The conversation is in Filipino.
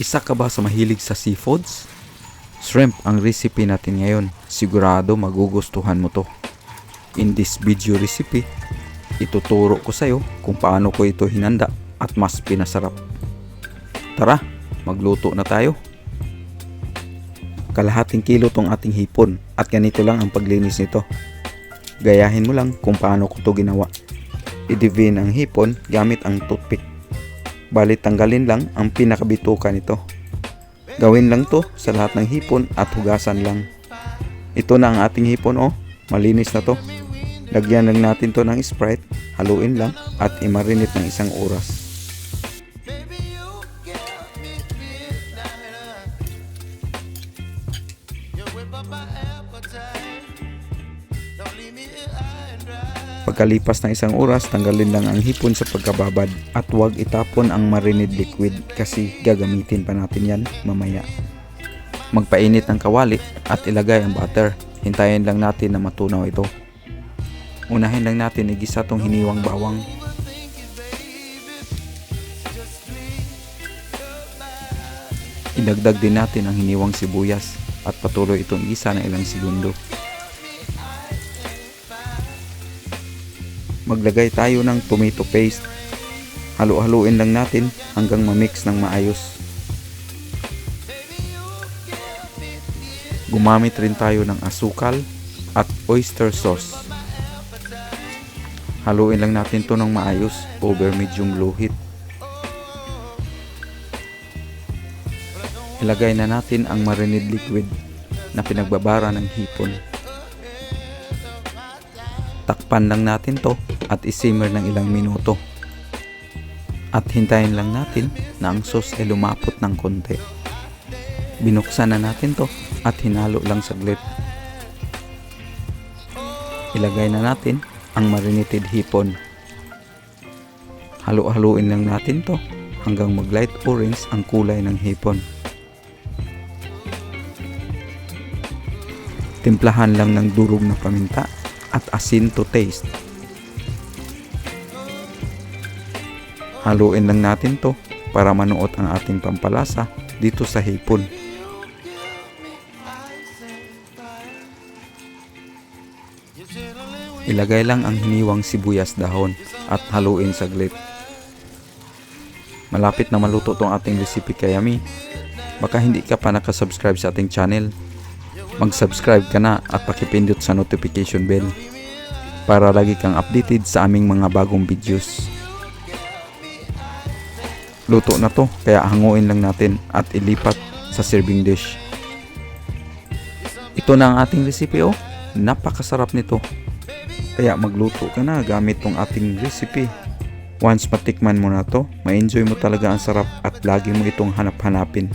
Isa ka ba sa mahilig sa seafoods? Shrimp ang recipe natin ngayon. Sigurado magugustuhan mo to. In this video recipe, ituturo ko sa iyo kung paano ko ito hinanda at mas pinasarap. Tara, magluto na tayo. Kalahating kilo tong ating hipon at ganito lang ang paglinis nito. Gayahin mo lang kung paano ko to ginawa. I-divin ang hipon gamit ang toothpick. Balit tanggalin lang ang pinakabituka nito. Gawin lang to sa lahat ng hipon at hugasan lang. Ito na ang ating hipon, oh. Malinis na to. Lagyan lang natin to ng Sprite, haluin lang at i-marinate ng 1 oras. Pagkalipas ng 1 oras, tanggalin lang ang hipon sa pagkababad at huwag itapon ang marinade liquid kasi gagamitin pa natin yan mamaya. Magpainit ng kawali at ilagay ang butter. Hintayin lang natin na matunaw ito. Unahin lang natin igisa tong hiniwang bawang. Idagdag din natin ang hiniwang sibuyas at patuloy itong igisa ng ilang segundo. Maglagay tayo ng tomato paste. Halu-haluin lang natin hanggang ma-mix ng maayos. Gumamit rin tayo ng asukal at oyster sauce. Haluin lang natin to ng maayos over medium low heat. Ilagay na natin ang marinade liquid na pinagbabara ng hipon. Takpan lang natin to at isimmer ng ilang minuto. At hintayin lang natin na ang sauce ay lumapot ng konti. Binuksan na natin to at hinalo lang saglit. Ilagay na natin ang marinated hipon. Halu-haluin lang natin to hanggang mag light orange ang kulay ng hipon. Timplahan lang ng durog na paminta at asin to taste. Haluin lang natin to para manuot ang ating pampalasa dito sa hipon. Ilagay lang ang hiniwang sibuyas dahon at haluin saglit. Malapit na maluto tong ating recipe kaya baka hindi ka pa nakasubscribe sa ating channel. Mag-subscribe ka na at pakipindot sa notification bell para lagi kang updated sa aming mga bagong videos. Luto na to kaya hanguin lang natin at ilipat sa serving dish. Ito na ang ating recipe, oh. Napakasarap nito. Kaya magluto ka na gamit tong ating recipe. Once matikman mo na to, ma-enjoy mo talaga ang sarap at lagi mo itong hanap-hanapin.